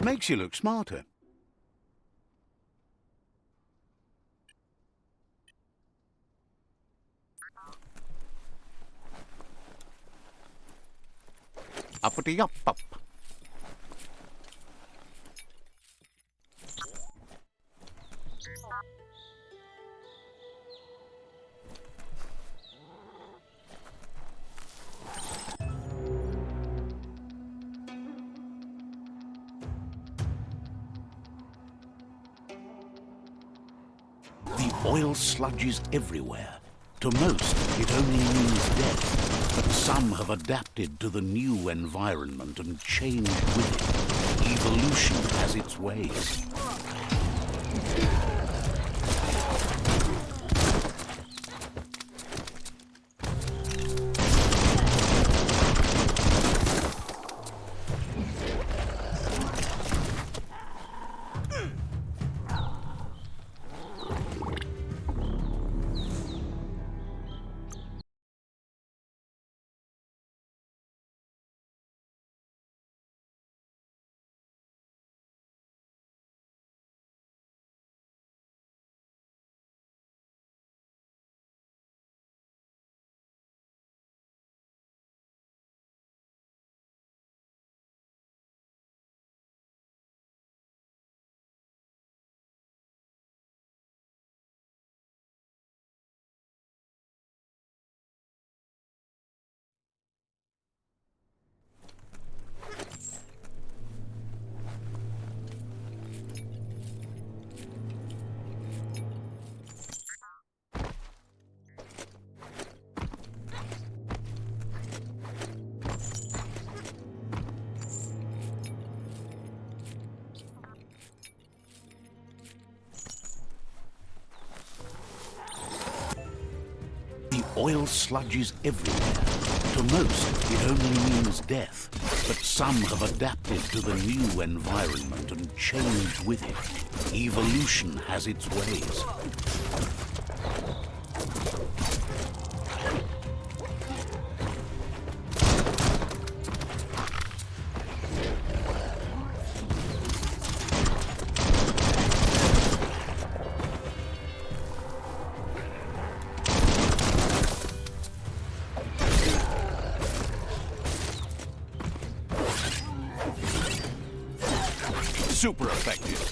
Makes you look smarter. Uppity up up. The oil sludges everywhere. To most, it only means death, but some have adapted to the new environment and changed with it. Evolution has its ways. Oil sludges everywhere. To most, it only means death, but some have adapted to the new environment and changed with it. Evolution has its ways. Super effective.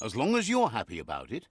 As long as you're happy about it.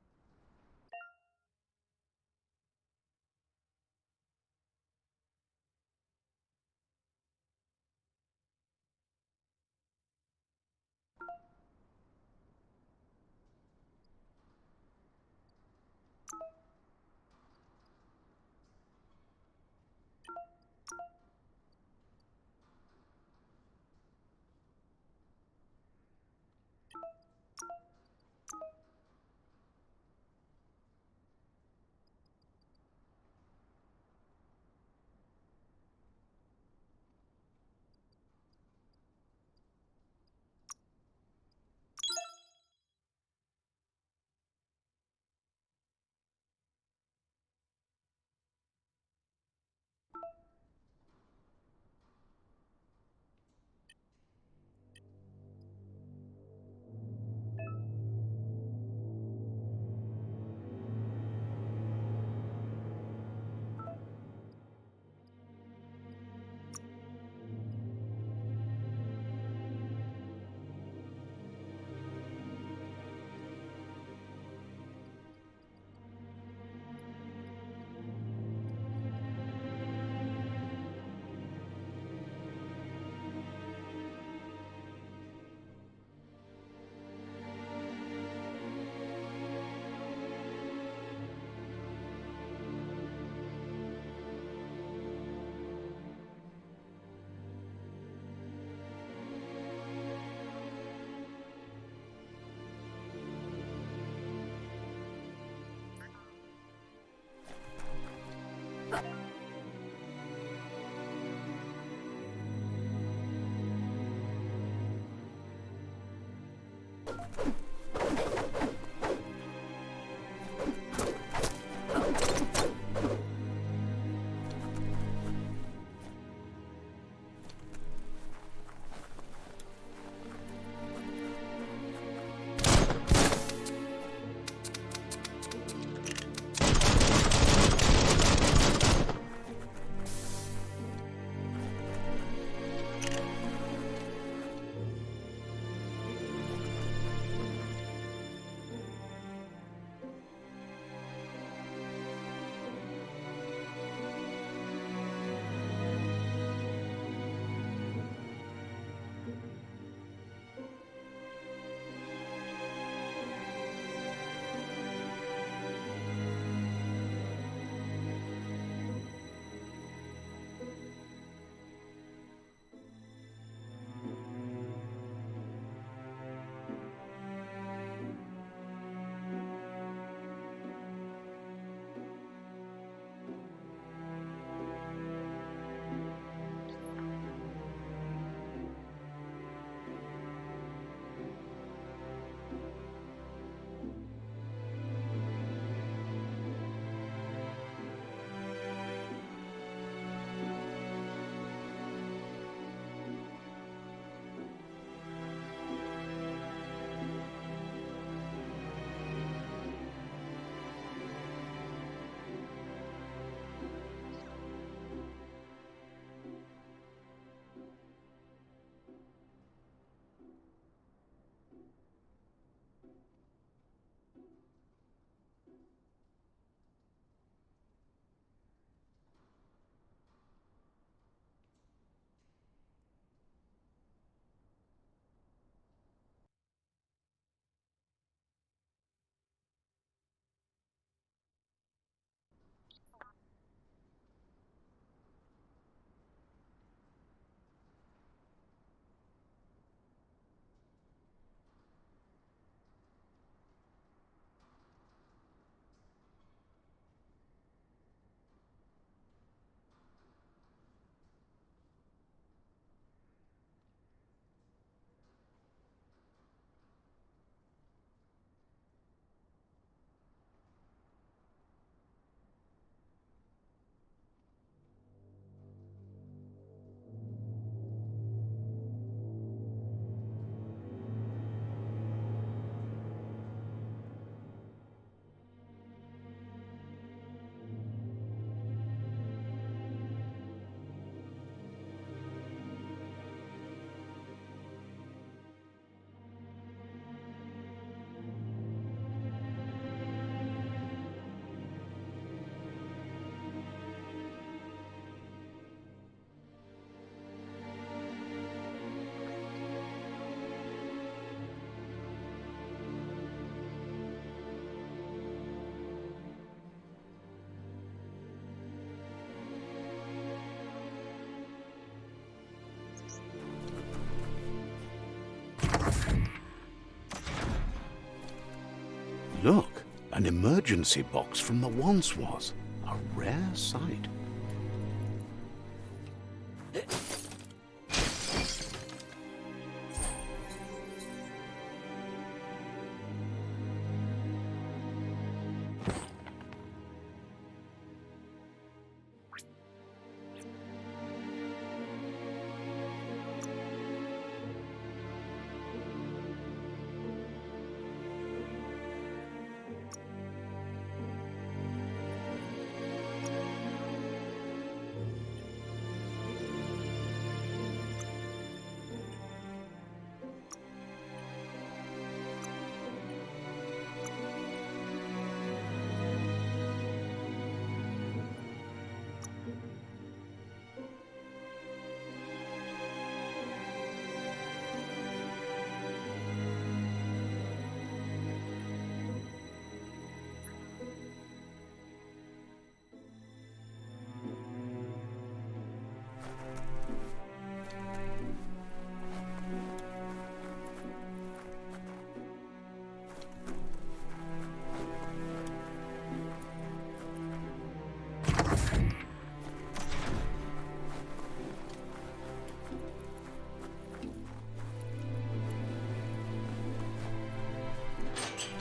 An emergency box from the once was. A rare sight.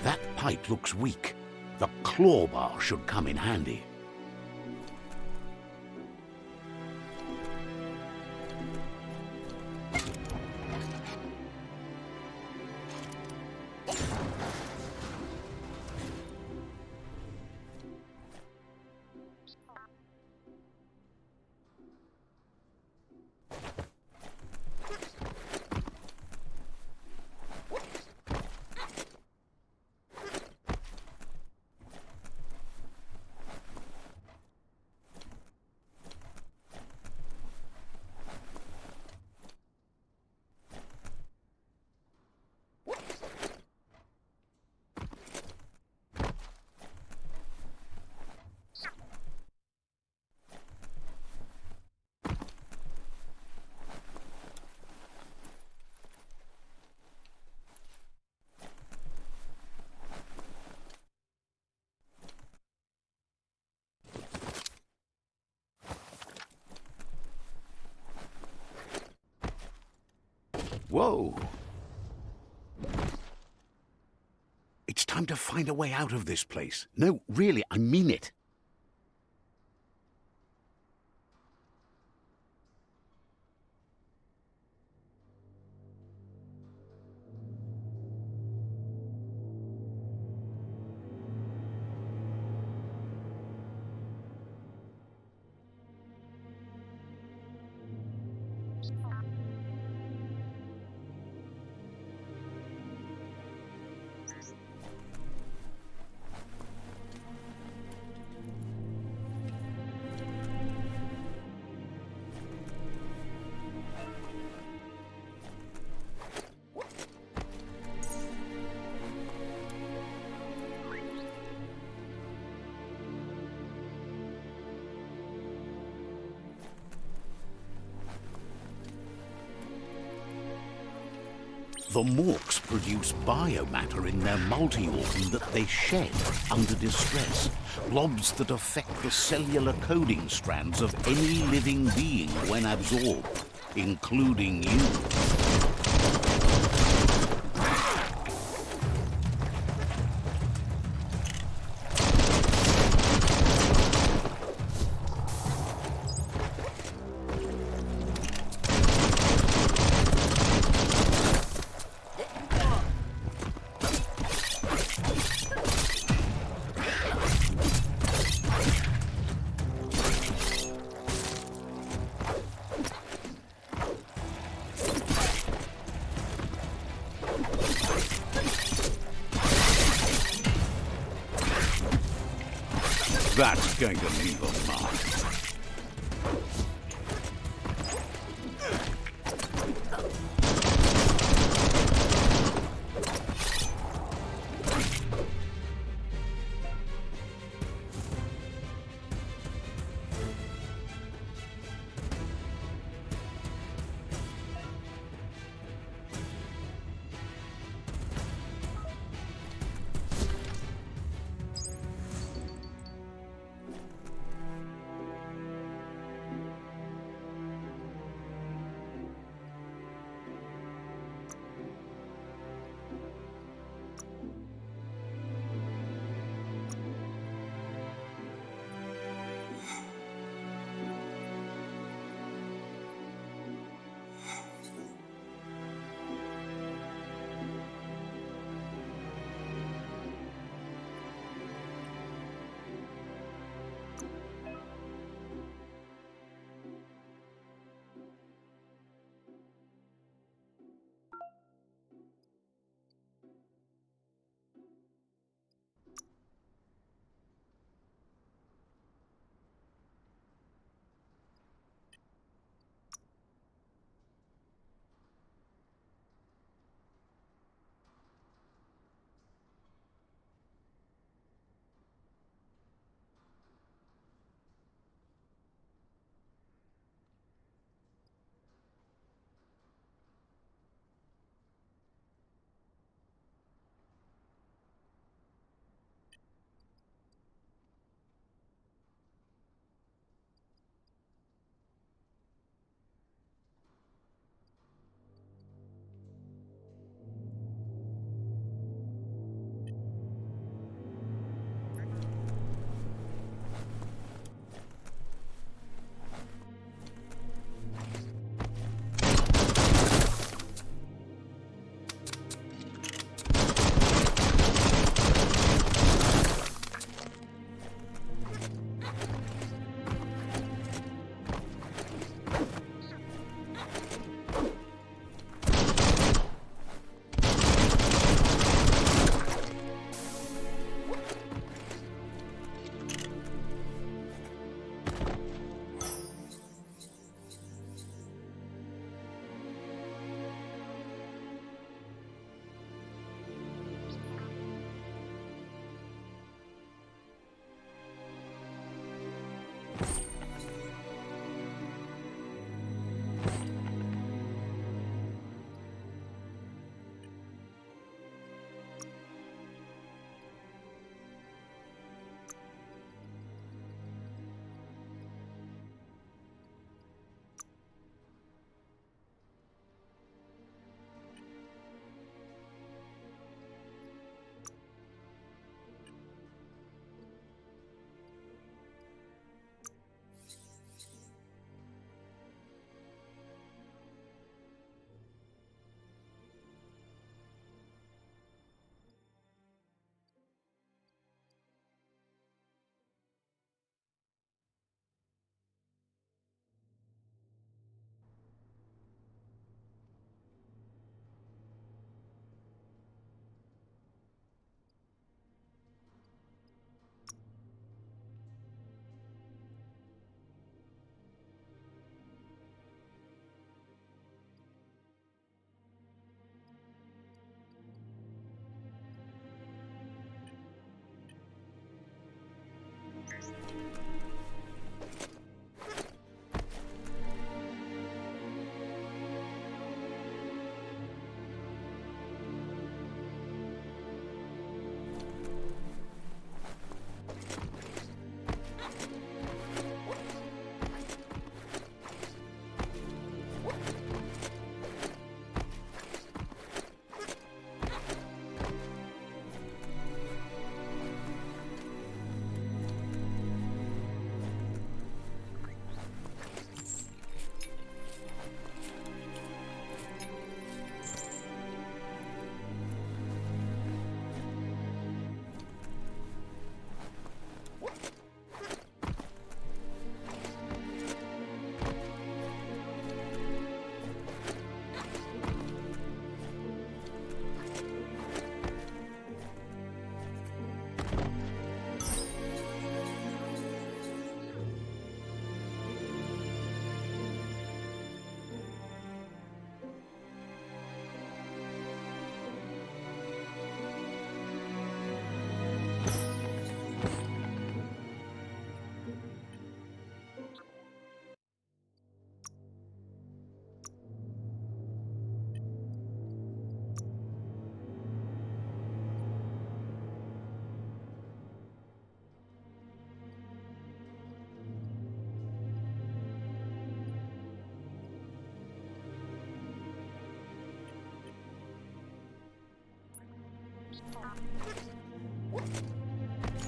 That pipe looks weak. The claw bar should come in handy. Whoa! It's time to find a way out of this place. No, really, I mean it. The Morks produce biomatter in their multi-organ that they shed under distress. Blobs that affect the cellular coding strands of any living being when absorbed, including you. That's going to leave a mark.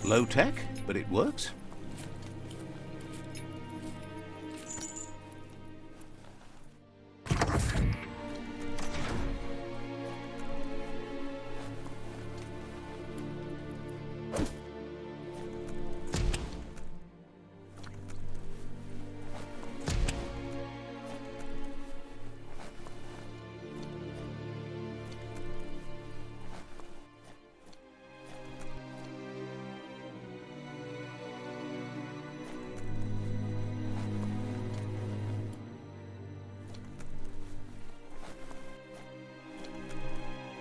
Low tech, but it works.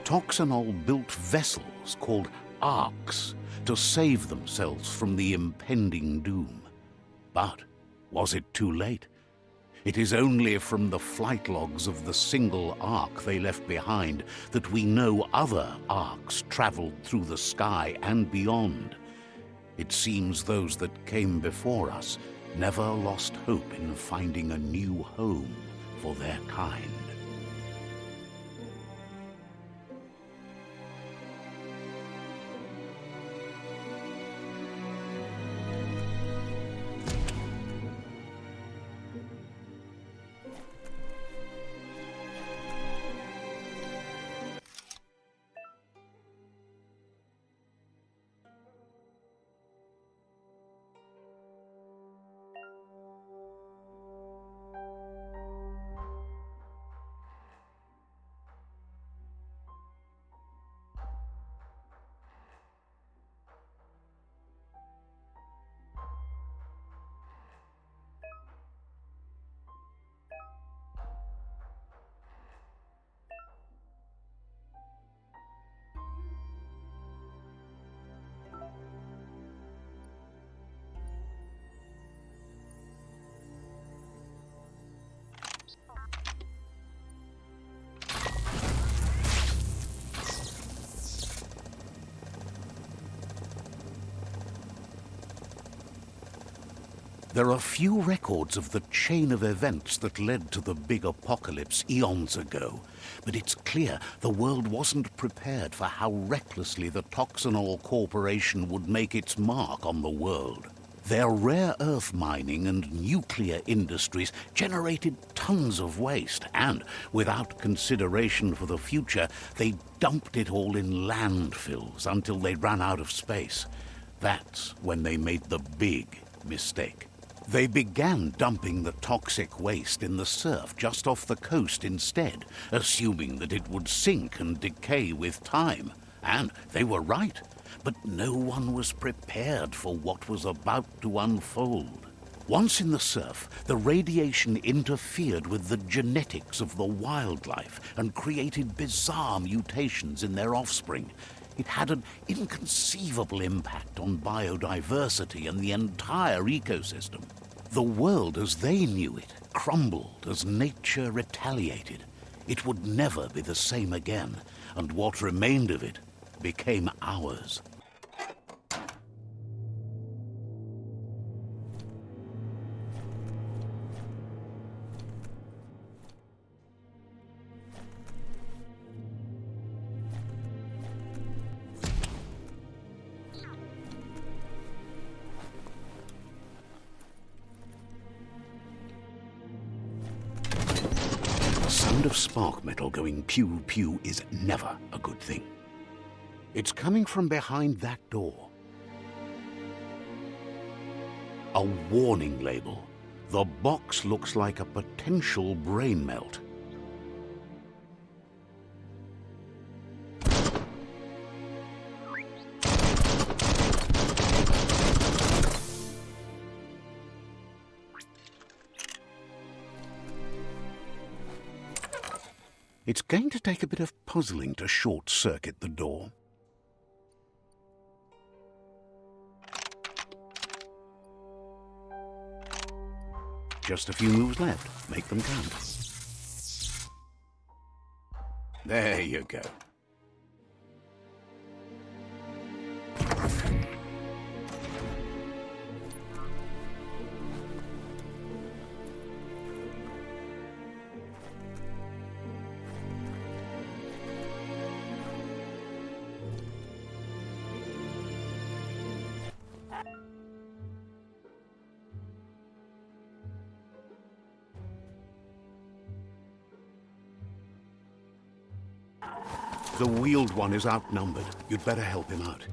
Toxanol built vessels called arks to save themselves from the impending doom. But was it too late? It is only from the flight logs of the single ark they left behind that we know other arks traveled through the sky and beyond. It seems those that came before us never lost hope in finding a new home for their kind. There are few records of the chain of events that led to the big apocalypse eons ago, but it's clear the world wasn't prepared for how recklessly the Toxanol Corporation would make its mark on the world. Their rare earth mining and nuclear industries generated tons of waste, and without consideration for the future, they dumped it all in landfills until they ran out of space. That's when they made the big mistake. They began dumping the toxic waste in the surf just off the coast instead, assuming that it would sink and decay with time. And they were right, but no one was prepared for what was about to unfold. Once in the surf, the radiation interfered with the genetics of the wildlife and created bizarre mutations in their offspring. It had an inconceivable impact on biodiversity and the entire ecosystem. The world as they knew it crumbled as nature retaliated. It would never be the same again, and what remained of it became ours. The sound of spark metal going pew-pew is never a good thing. It's coming from behind that door. A warning label. The box looks like a potential brain melt. It's going to take a bit of puzzling to short-circuit the door. Just a few moves left. Make them count. There you go. The wheeled one is outnumbered. You'd better help him out.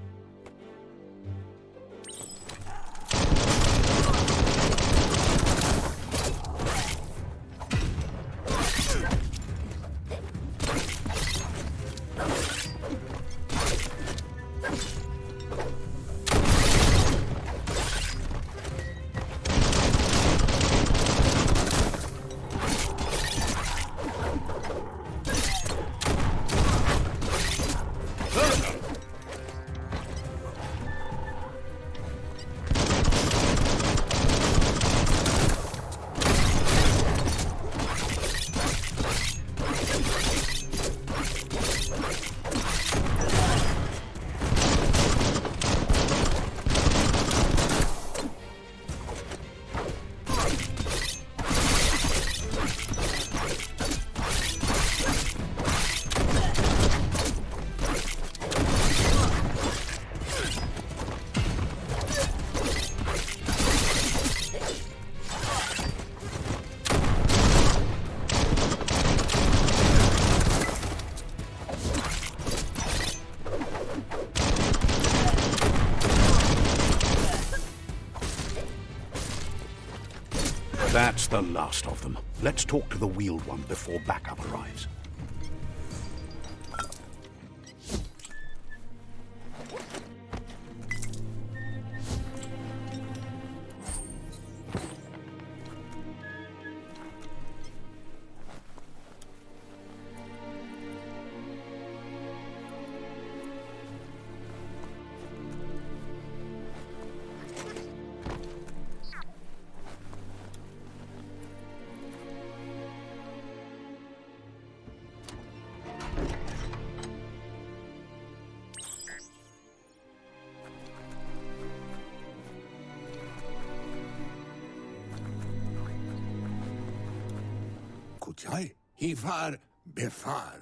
That's the last of them. Let's talk to the wheeled one before backup arrives.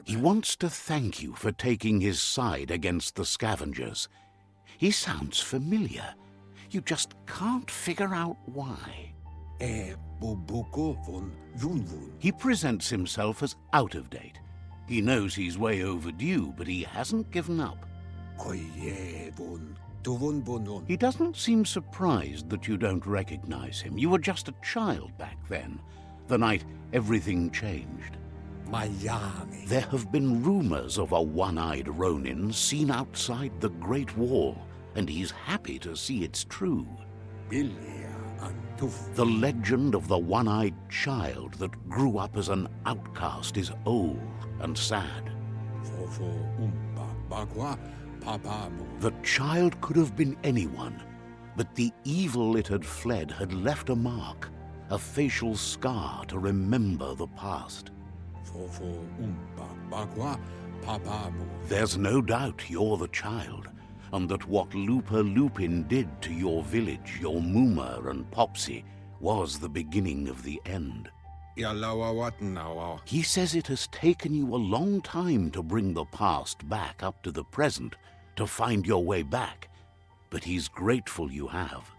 He wants to thank you for taking his side against the scavengers. He sounds familiar. You just can't figure out why. He presents himself as out of date. He knows he's way overdue, but he hasn't given up. He doesn't seem surprised that you don't recognize him. You were just a child back then, the night everything changed. There have been rumors of a one-eyed Ronin seen outside the Great Wall, and he's happy to see it's true. The legend of the one-eyed child that grew up as an outcast is old and sad. The child could have been anyone, but the evil it had fled had left a mark, a facial scar to remember the past. There's no doubt you're the child, and that what Lupa Lupin did to your village, your Muma and Popsy, was the beginning of the end. He says it has taken you a long time to bring the past back up to the present, to find your way back, but he's grateful you have.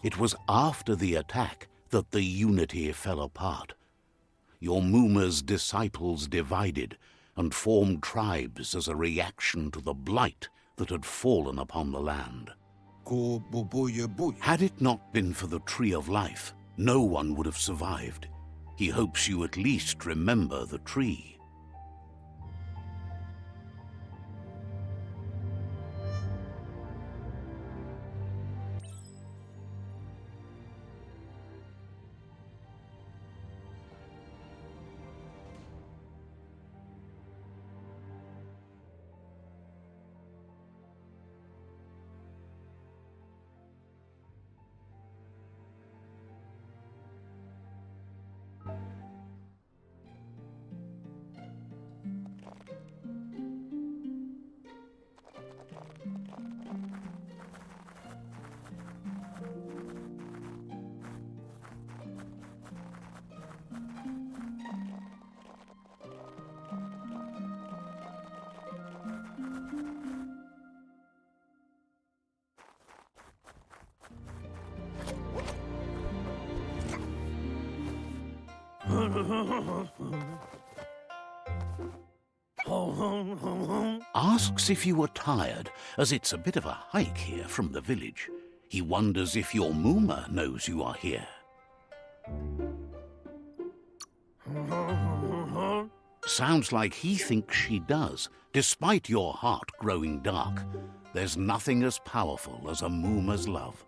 It was after the attack that the unity fell apart. Your Muma's disciples divided and formed tribes as a reaction to the blight that had fallen upon the land. Had it not been for the Tree of Life, no one would have survived. He hopes you at least remember the tree. Asks if you are tired, as it's a bit of a hike here from the village. He wonders if your Mooma knows you are here. Sounds like he thinks she does, despite your heart growing dark. There's nothing as powerful as a Mooma's love.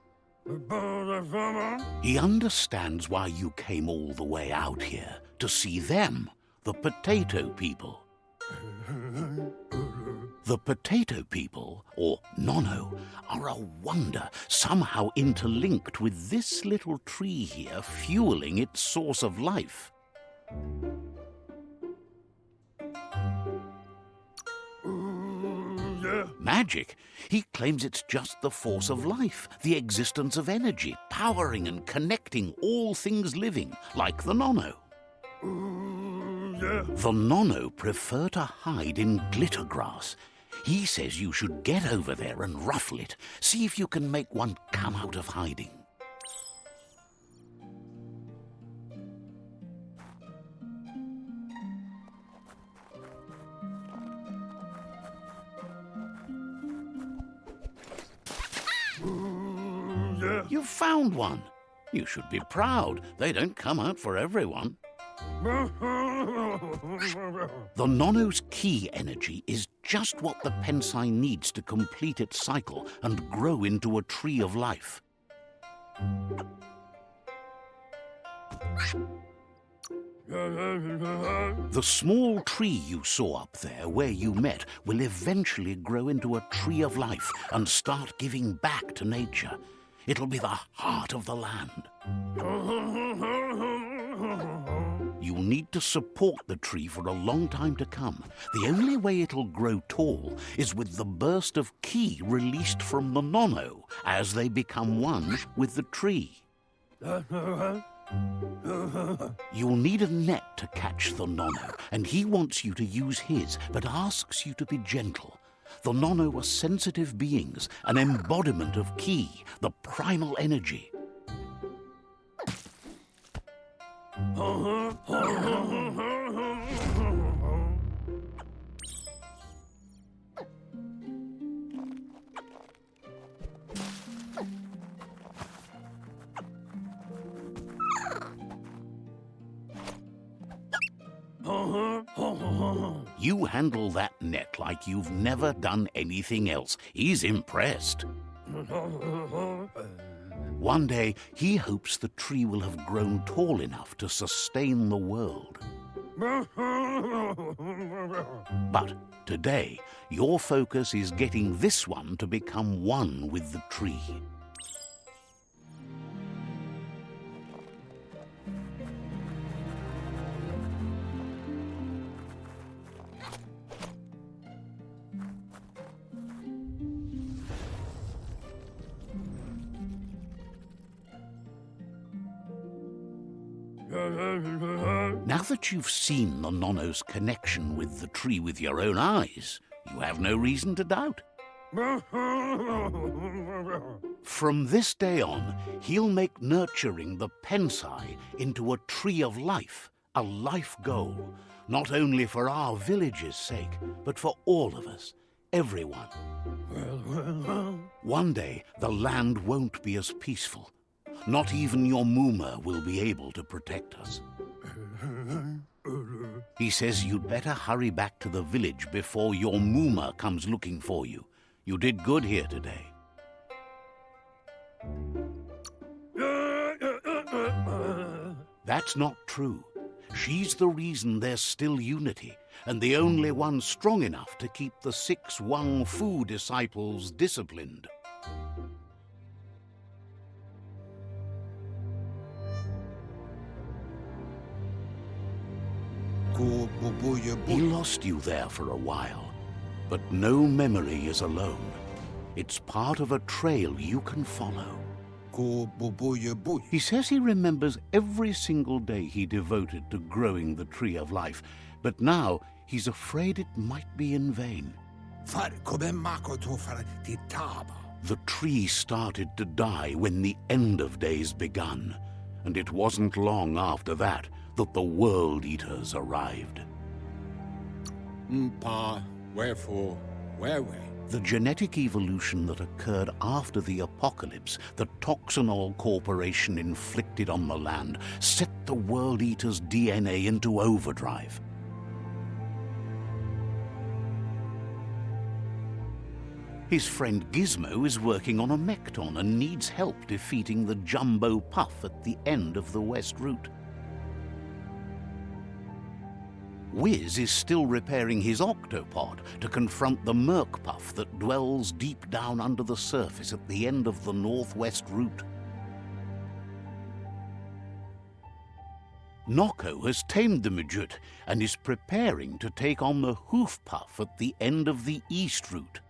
He understands why you came all the way out here, to see them, the potato people. The potato people, or Nono, are a wonder, somehow interlinked with this little tree here fueling its source of life. Magic? He claims it's just the force of life, the existence of energy, powering and connecting all things living, like the Nono. The Nono prefer to hide in glitter grass. He says you should get over there and ruffle it. See if you can make one come out of hiding. You've found one. You should be proud. They don't come out for everyone. The Nono's key energy is just what the Pensai needs to complete its cycle and grow into a tree of life. The small tree you saw up there where you met will eventually grow into a tree of life and start giving back to nature. It'll be the heart of the land. You'll need to support the tree for a long time to come. The only way it'll grow tall is with the burst of ki released from the Nono as they become one with the tree. You'll need a net to catch the Nono, and he wants you to use his, but asks you to be gentle. The Nono are sensitive beings, an embodiment of ki, the primal energy. You handle that net like you've never done anything else. He's impressed. One day, he hopes the tree will have grown tall enough to sustain the world. But today, your focus is getting this one to become one with the tree. Now that you've seen the Nono's connection with the tree with your own eyes, you have no reason to doubt. From this day on, he'll make nurturing the Pensai into a tree of life, a life goal, not only for our village's sake, but for all of us, everyone. One day, the land won't be as peaceful. Not even your Mooma will be able to protect us. He says you'd better hurry back to the village before your Mooma comes looking for you. You did good here today. That's not true. She's the reason there's still unity, and the only one strong enough to keep the 6 Wang Fu disciples disciplined. He lost you there for a while, but no memory is alone. It's part of a trail you can follow. He says he remembers every single day he devoted to growing the tree of life, but now he's afraid it might be in vain. The tree started to die when the end of days begun, and it wasn't long after that that the World Eaters arrived. Pa, wherefore, whereway? The genetic evolution that occurred after the apocalypse the Toxanol Corporation inflicted on the land set the World Eater's DNA into overdrive. His friend Gizmo is working on a Mekton and needs help defeating the Jumbo Puff at the end of the West Route. Wiz is still repairing his octopod to confront the Merc Puff that dwells deep down under the surface at the end of the Northwest Route. Nocco has tamed the Midget and is preparing to take on the Hoof Puff at the end of the East Route.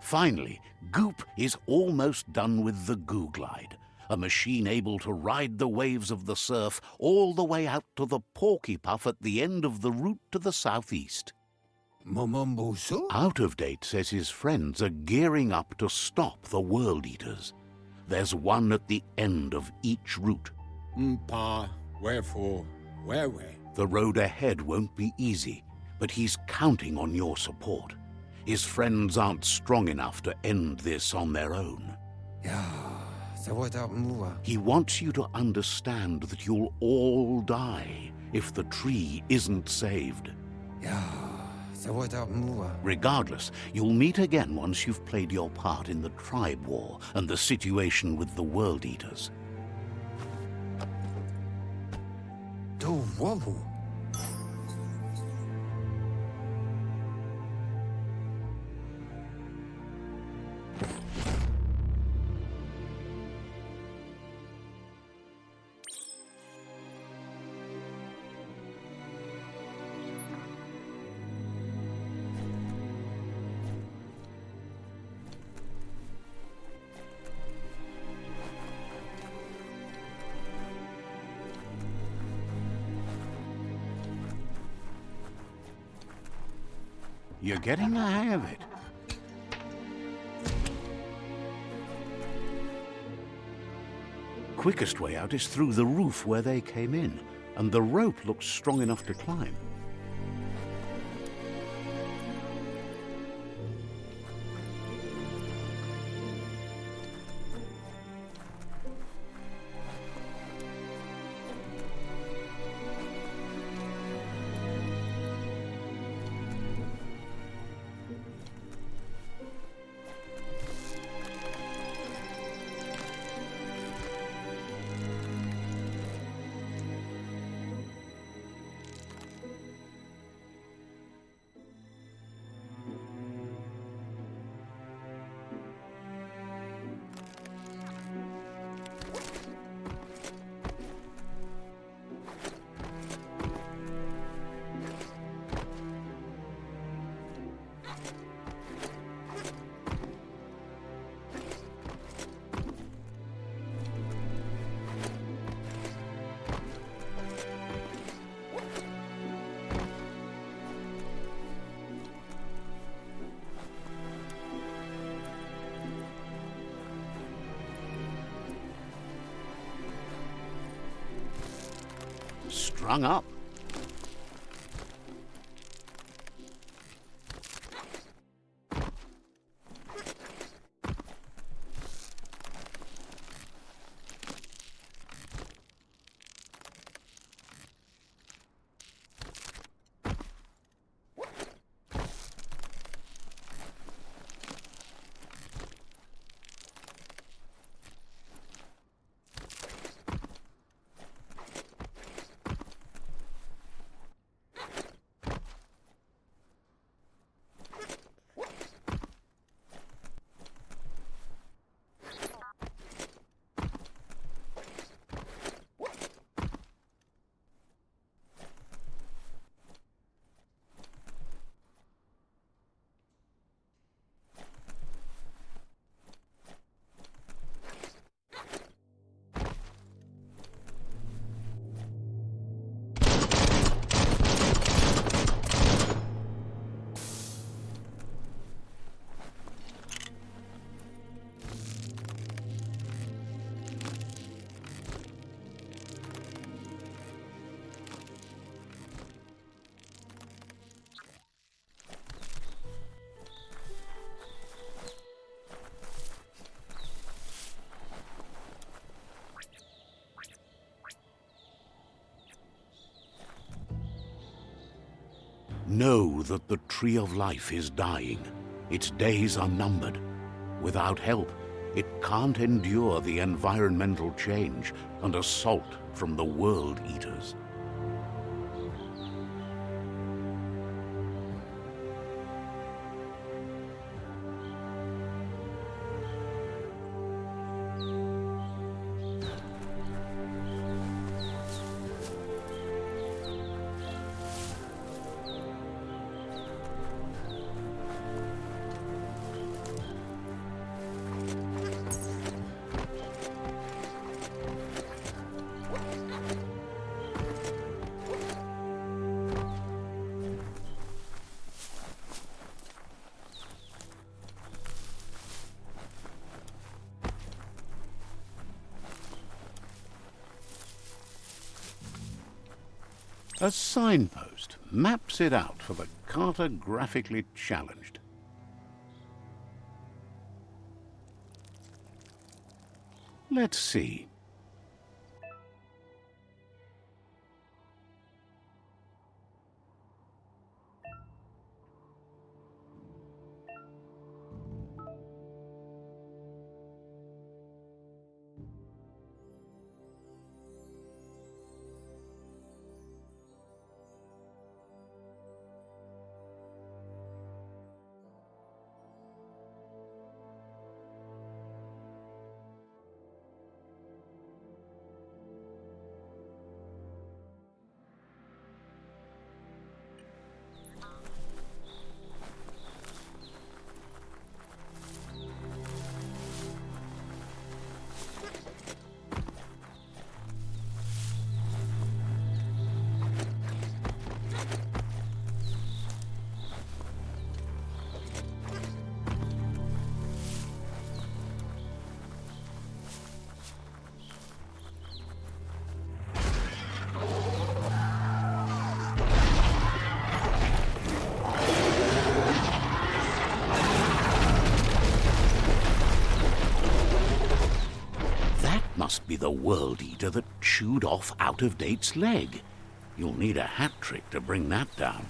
Finally, Goop is almost done with the Goo Glide, a machine able to ride the waves of the surf all the way out to the Porky Puff at the end of the route to the southeast. Momomboso? Out of Date says his friends are gearing up to stop the World Eaters. There's one at the end of each route. Pa, wherefore, whereway? The road ahead won't be easy, but he's counting on your support. His friends aren't strong enough to end this on their own. He wants you to understand that you'll all die if the tree isn't saved. Regardless, you'll meet again once you've played your part in the tribe war and the situation with the World Eaters. You're getting the hang of it. Quickest way out is through the roof where they came in, and the rope looks strong enough to climb. Strung up. Know that the Tree of Life is dying. Its days are numbered. Without help, it can't endure the environmental change and assault from the World Eaters. A signpost maps it out for the cartographically challenged. Let's see. Must be the World Eater that chewed off Out-of-Date's leg. You'll need a hat trick to bring that down.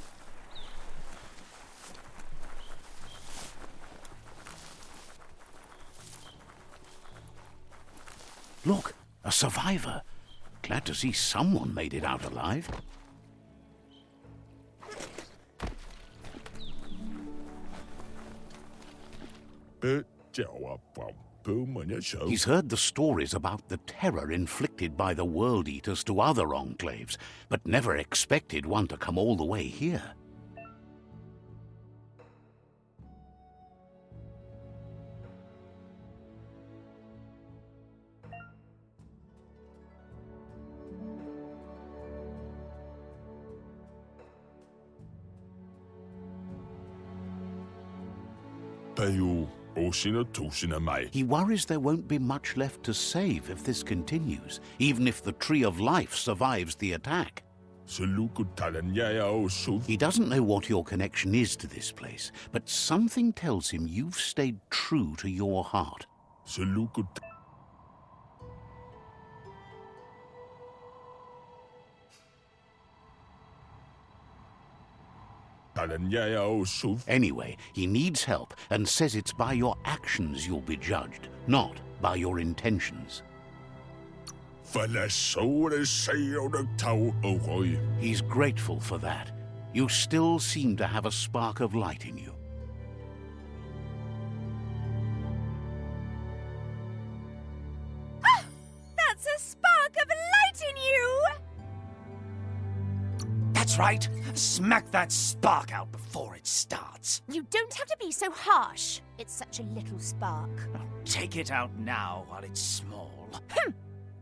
Look, a survivor. Glad to see someone made it out alive. He's heard the stories about the terror inflicted by the World Eaters to other enclaves, but never expected one to come all the way here. He worries there won't be much left to save if this continues, even if the Tree of Life survives the attack. He doesn't know what your connection is to this place, but something tells him you've stayed true to your heart. Anyway, he needs help and says it's by your actions you'll be judged, not by your intentions. He's grateful for that. You still seem to have a spark of light in you. Ah! That's a spark of light in you! That's right. Smack that spark out before it starts. You don't have to be so harsh. It's such a little spark. Take it out now while it's small.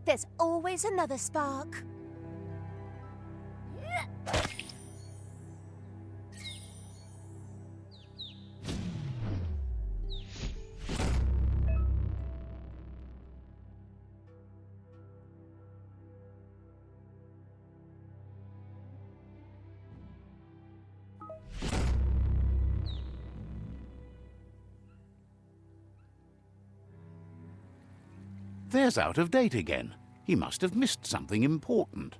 There's always another spark. There's Out of Date again. He must have missed something important.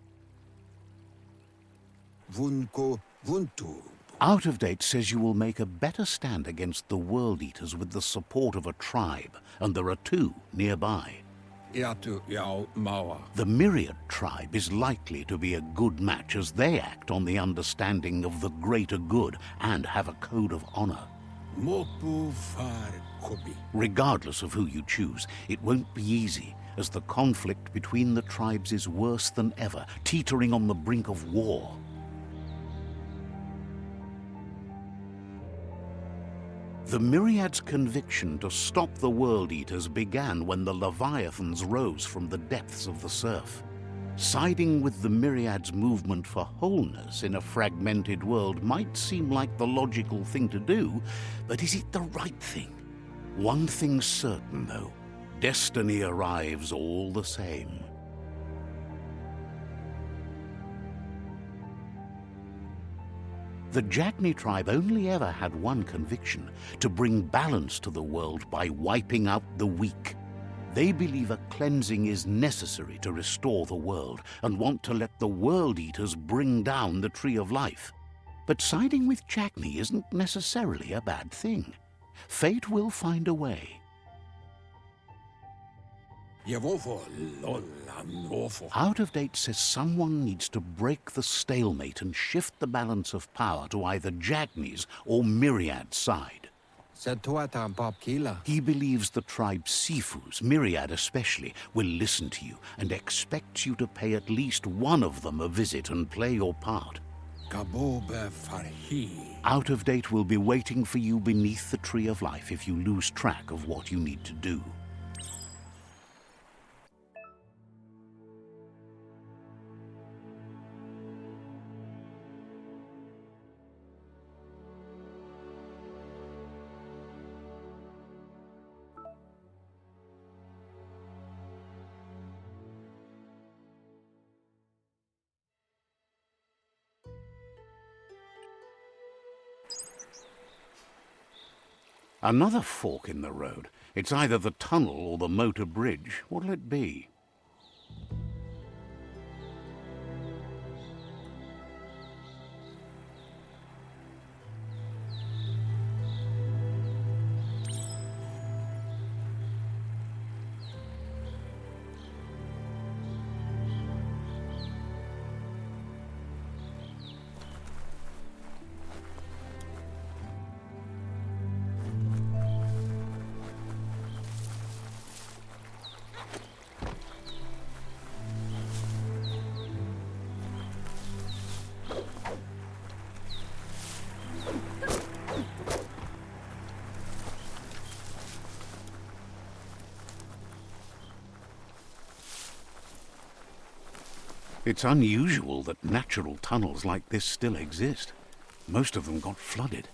Out of Date says you will make a better stand against the World Eaters with the support of a tribe, and there are two nearby. Iatu Yao Mawa. The Myriad tribe is likely to be a good match as they act on the understanding of the greater good and have a code of honor. Mopu Far Kobi. Regardless of who you choose, it won't be easy, as the conflict between the tribes is worse than ever, teetering on the brink of war. The Myriad's conviction to stop the World Eaters began when the Leviathans rose from the depths of the surf. Siding with the Myriad's movement for wholeness in a fragmented world might seem like the logical thing to do, but is it the right thing? One thing's certain, though. Destiny arrives all the same. The Jagni tribe only ever had one conviction: to bring balance to the world by wiping out the weak. They believe a cleansing is necessary to restore the world and want to let the World Eaters bring down the Tree of Life. But siding with Jagni isn't necessarily a bad thing. Fate will find a way. Yavofo Lola Norfo. Out of Date says someone needs to break the stalemate and shift the balance of power to either Jagni's or Myriad's side. Satuatan Pop Kila. He believes the tribe Sifus, Myriad especially, will listen to you and expects you to pay at least one of them a visit and play your part. Kabobe Farhi. Out of Date will be waiting for you beneath the Tree of Life if you lose track of what you need to do. Another fork in the road. It's either the tunnel or the motor bridge. What'll it be? It's unusual that natural tunnels like this still exist. Most of them got flooded.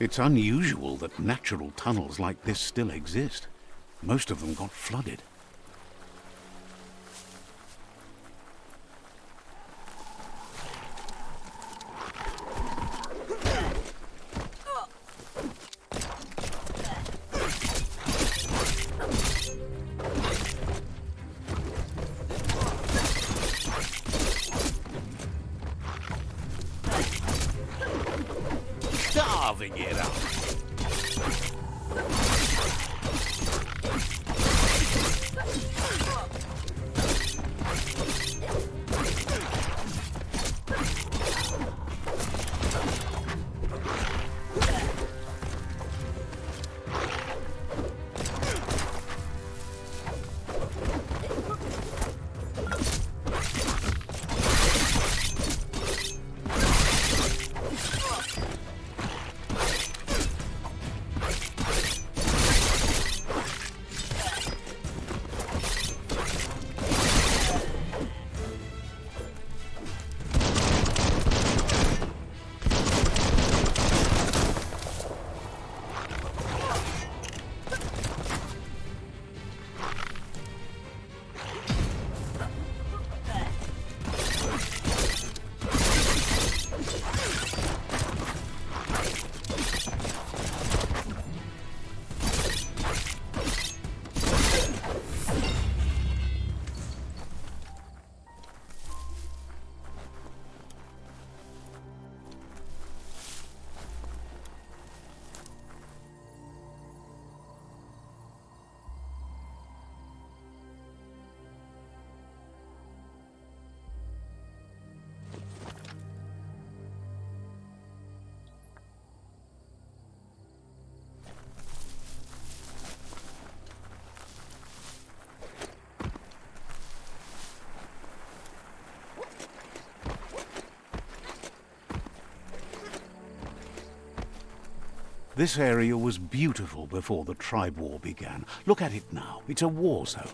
It's unusual that natural tunnels like this still exist. Most of them got flooded. Carving it up. This area was beautiful before the tribe war began. Look at it now. It's a war zone.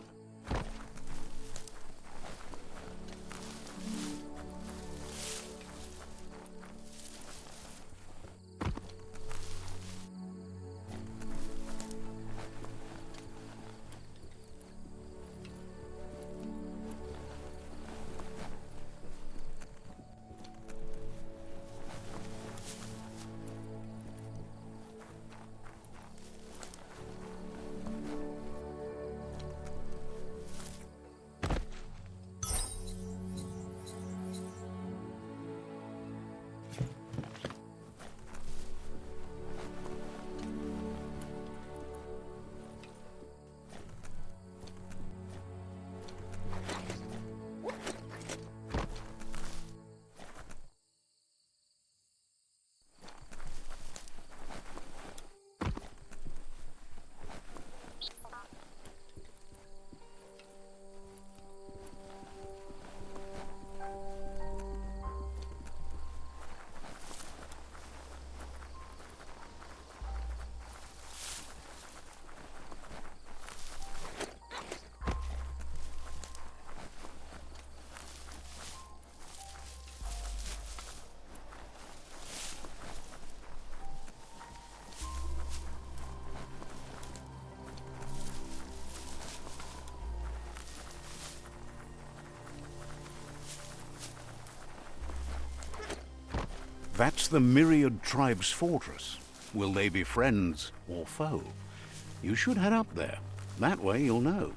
That's the Myriad Tribe's fortress. Will they be friends or foe? You should head up there. That way you'll know.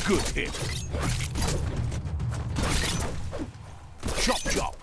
Good hit. Chop, chop.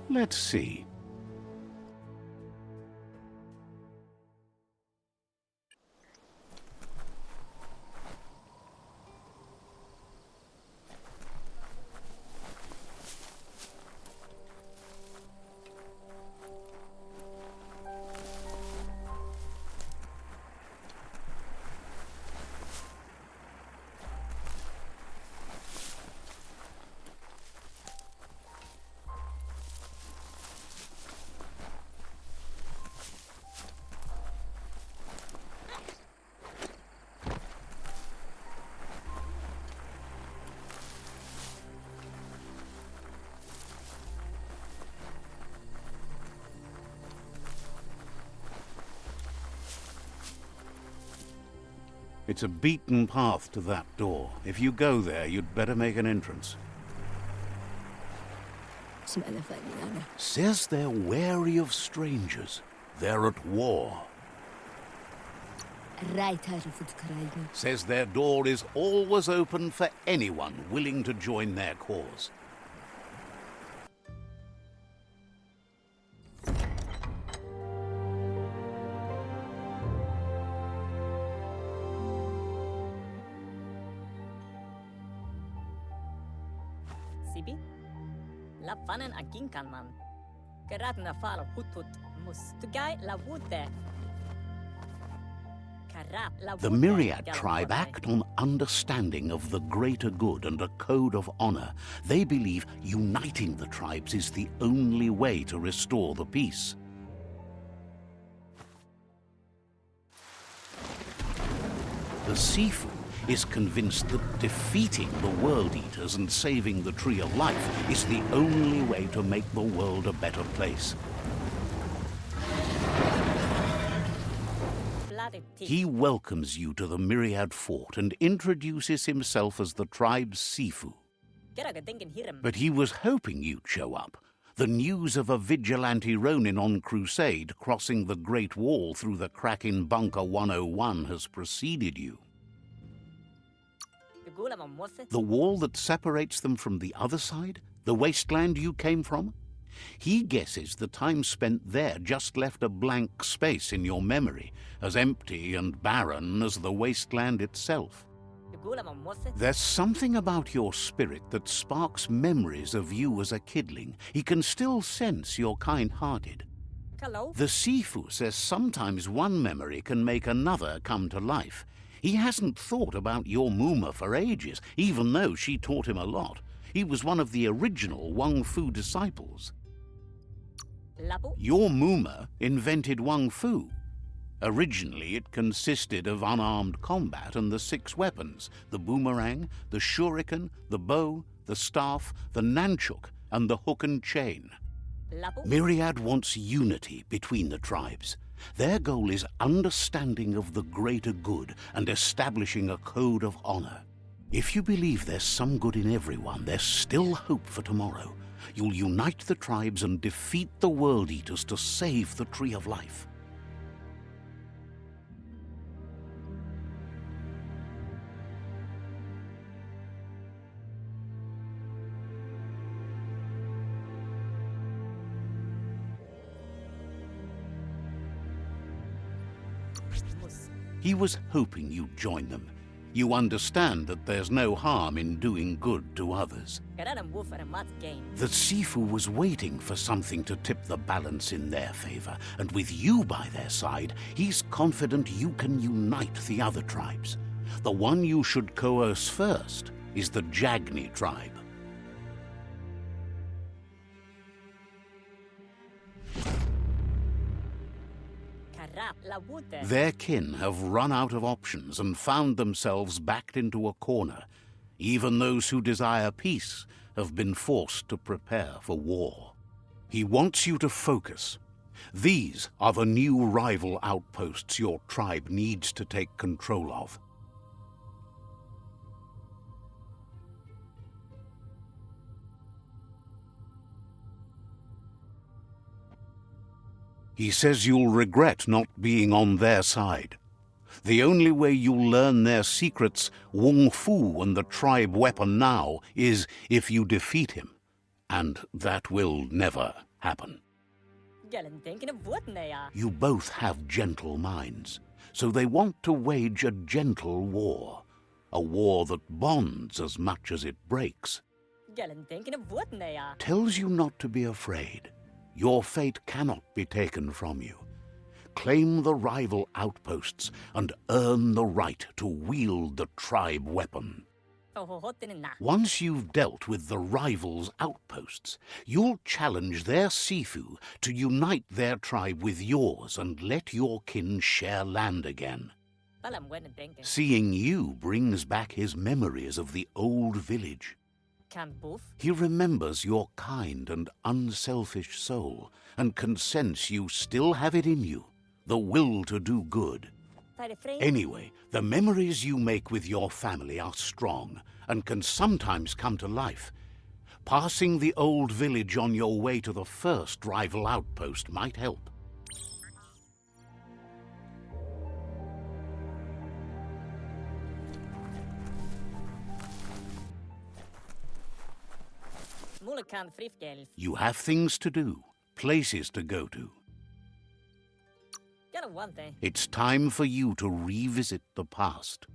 Let's see. It's a beaten path to that door. If you go there, you'd better make an entrance. Says they're wary of strangers. They're at war. Says their door is always open for anyone willing to join their cause. Sibi? La fanen aginkan man. Gerat na fal hutut mus. Tugai la wute. The Myriad tribe act on understanding of the greater good and a code of honor. They believe uniting the tribes is the only way to restore the peace. The Sifu is convinced that defeating the World Eaters and saving the Tree of Life is the only way to make the world a better place. He welcomes you to the Myriad Fort and introduces himself as the tribe's Sifu. But he was hoping you'd show up. The news of a vigilante Ronin on crusade crossing the Great Wall through the crack in Bunker 101 has preceded you. The wall that separates them from the other side? The wasteland you came from? He guesses the time spent there just left a blank space in your memory, as empty and barren as the wasteland itself. There's something about your spirit that sparks memories of you as a kidling. He can still sense you're kind-hearted. The Sifu says sometimes one memory can make another come to life. He hasn't thought about your Muma for ages, even though she taught him a lot. He was one of the original Wang Fu disciples. Your Muma invented Wang Fu. Originally, it consisted of unarmed combat and the 6 weapons: the boomerang, the shuriken, the bow, the staff, the nunchuk, and the hook and chain. Myriad wants unity between the tribes. Their goal is understanding of the greater good and establishing a code of honor. If you believe there's some good in everyone, there's still hope for tomorrow. You'll unite the tribes and defeat the World Eaters to save the Tree of Life. He was hoping you'd join them. You understand that there's no harm in doing good to others. The Sifu was waiting for something to tip the balance in their favor, and with you by their side, he's confident you can unite the other tribes. The one you should coerce first is the Jagni tribe. Their kin have run out of options and found themselves backed into a corner. Even those who desire peace have been forced to prepare for war. He wants you to focus. These are the new rival outposts your tribe needs to take control of. He says you'll regret not being on their side. The only way you'll learn their secrets, Wung Fu and the tribe weapon now, is if you defeat him. And that will never happen. Gelen denken of what nea. You both have gentle minds, so they want to wage a gentle war. A war that bonds as much as it breaks. Gelen denken of what nea. Tells you not to be afraid. Your fate cannot be taken from you. Claim the rival outposts and earn the right to wield the tribe weapon. Na. Once you've dealt with the rivals' outposts, you'll challenge their Sifu to unite their tribe with yours and let your kin share land again. Palam when denken. Seeing you brings back his memories of the old village. Can boof. He remembers your kind and unselfish soul and can sense you still have it in you, the will to do good. Anyway, the memories you make with your family are strong and can sometimes come to life. Passing the old village on your way to the first rival outpost might help. Mulekan frifgelf. You have things to do, places to go to. Get a one thing. It's time for you to revisit the past.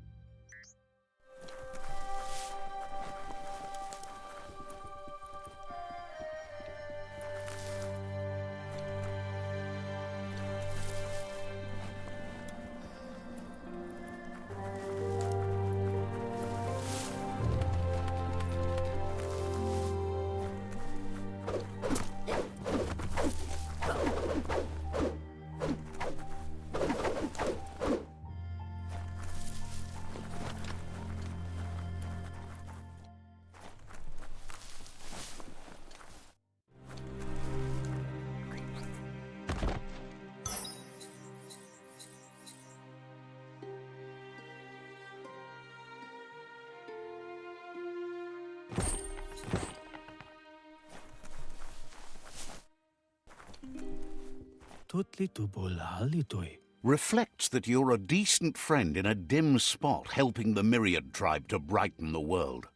Reflects that you're a decent friend in a dim spot helping the Myriad tribe to brighten the world.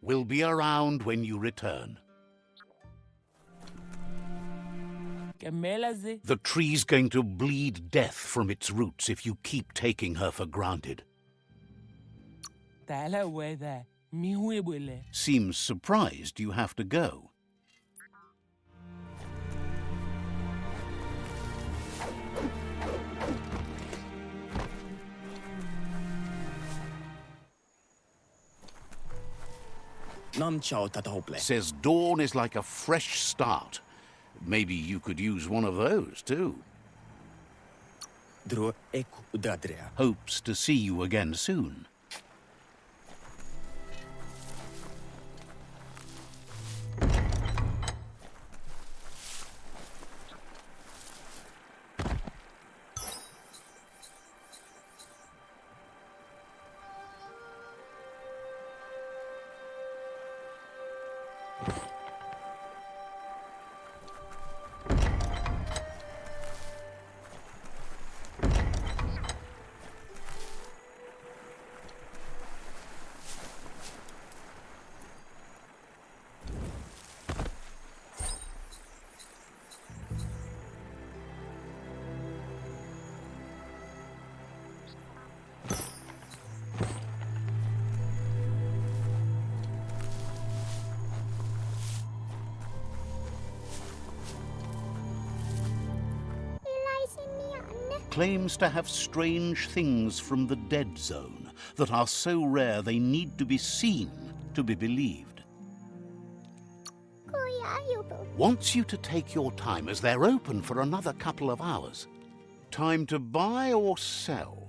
We'll be around when you return. The tree's going to bleed death from its roots if you keep taking her for granted. Seems surprised you have to go. Says dawn is like a fresh start. Maybe you could use one of those, too. Hopes to see you again soon. Claims to have strange things from the dead zone that are so rare they need to be seen to be believed. Wants you to take your time as they're open for another couple of hours. Time to buy or sell?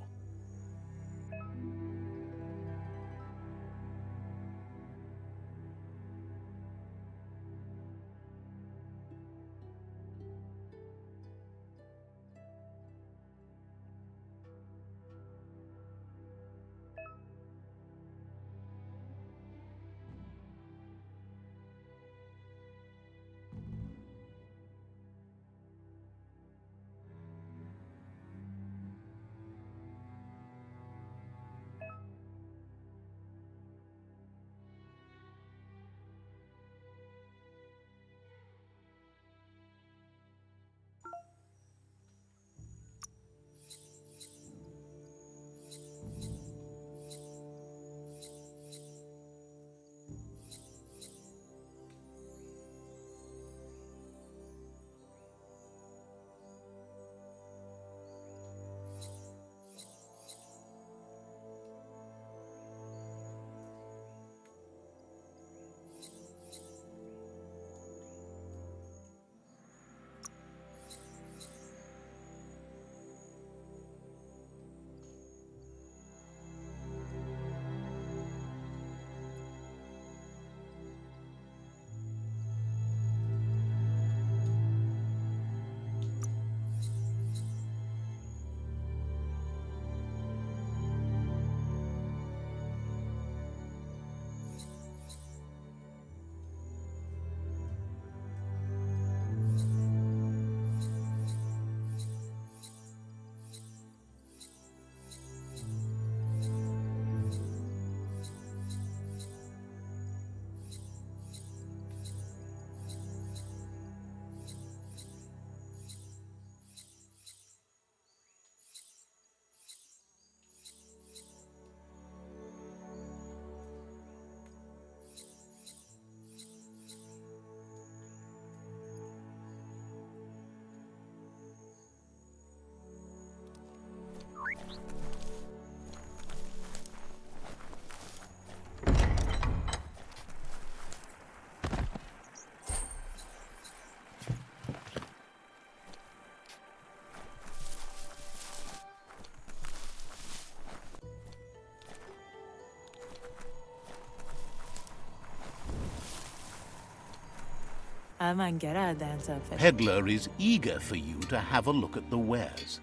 Peddler is eager for you to have a look at the wares.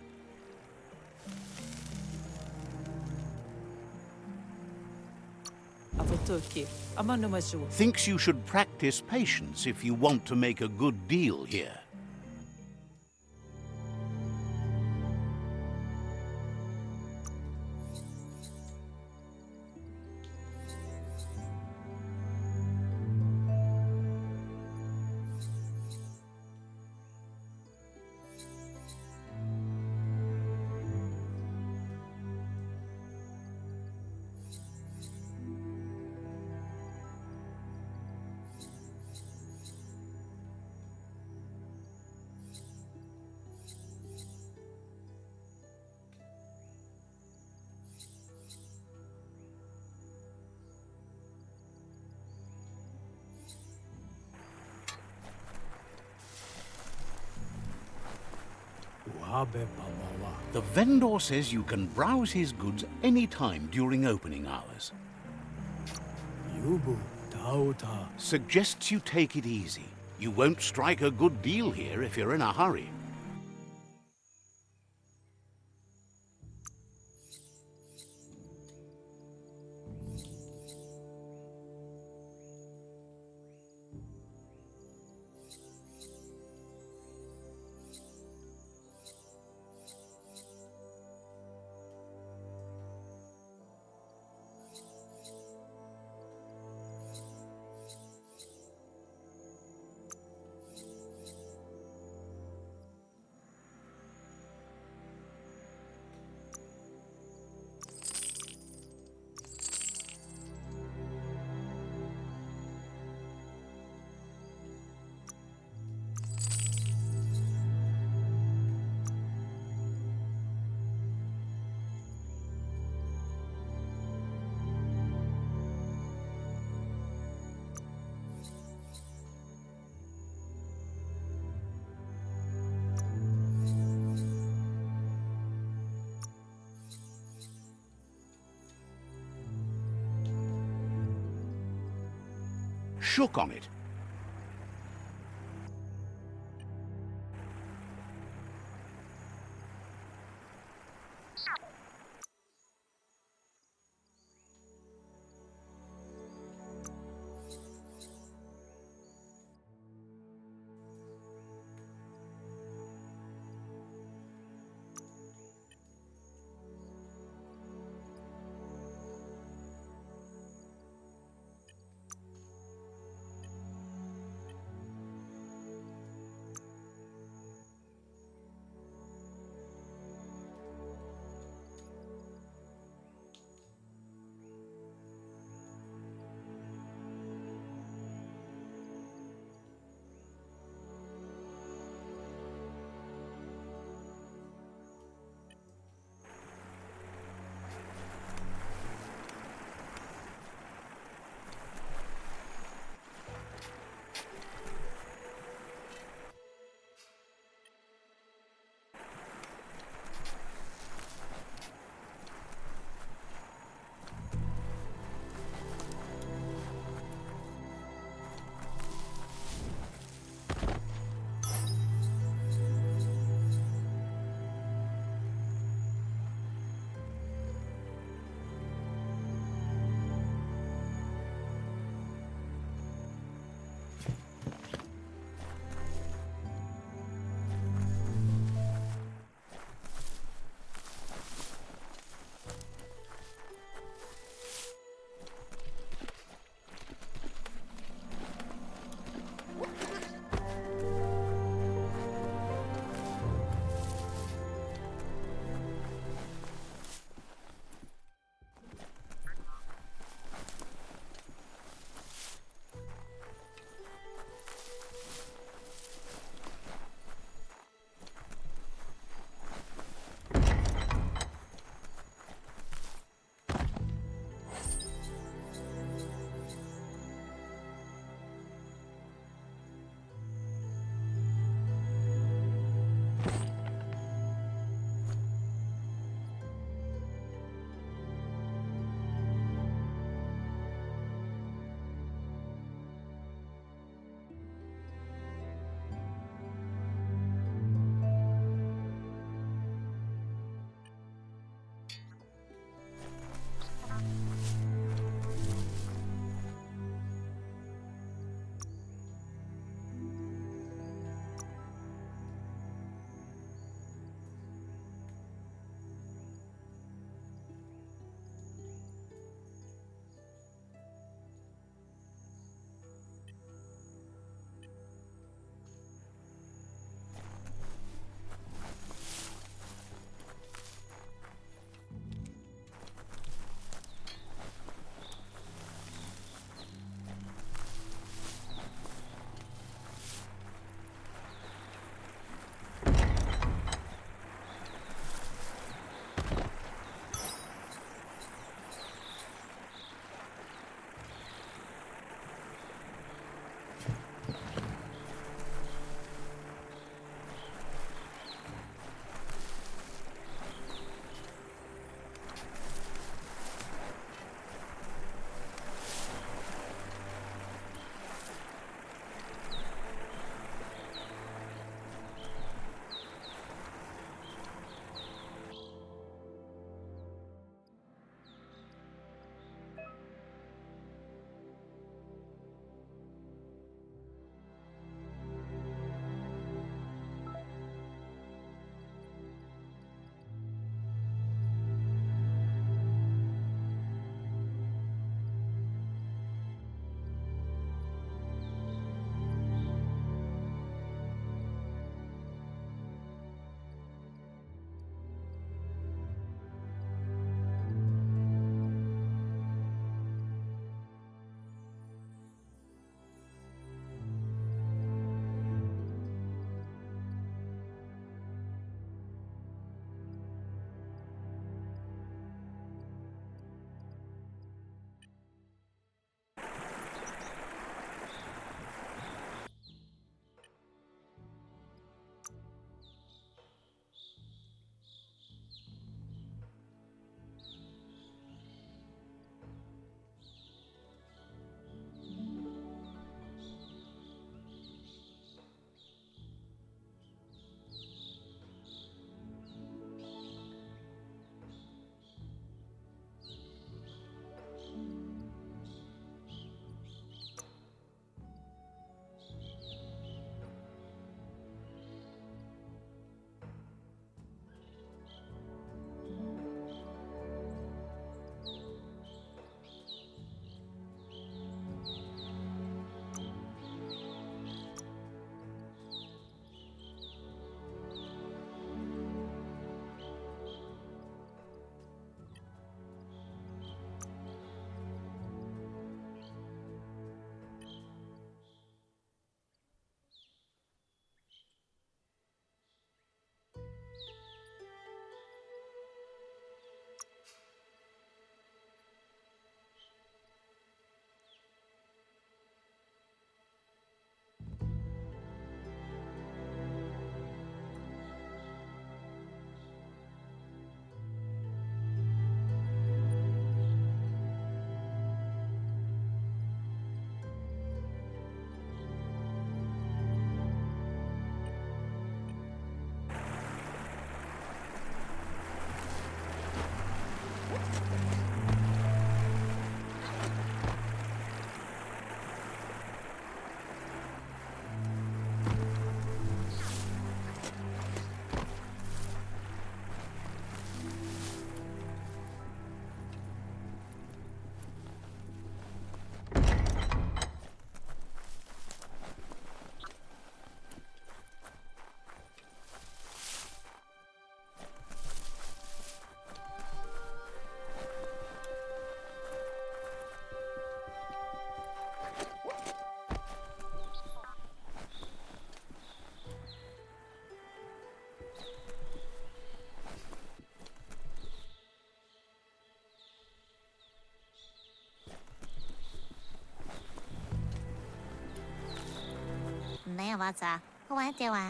Thinks you should practice patience if you want to make a good deal here. The vendor says you can browse his goods any time during opening hours. Suggests you take it easy. You won't strike a good deal here if you're in a hurry. Shook on it.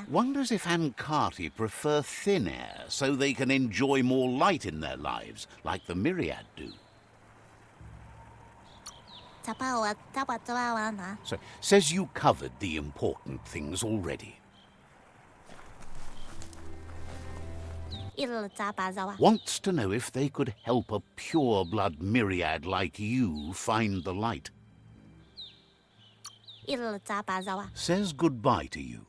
Wonders if Ankati prefer thin air so they can enjoy more light in their lives, like the Myriad do. So, says you covered the important things already. Wants to know if they could help a pure-blood Myriad like you find the light. Says goodbye to you.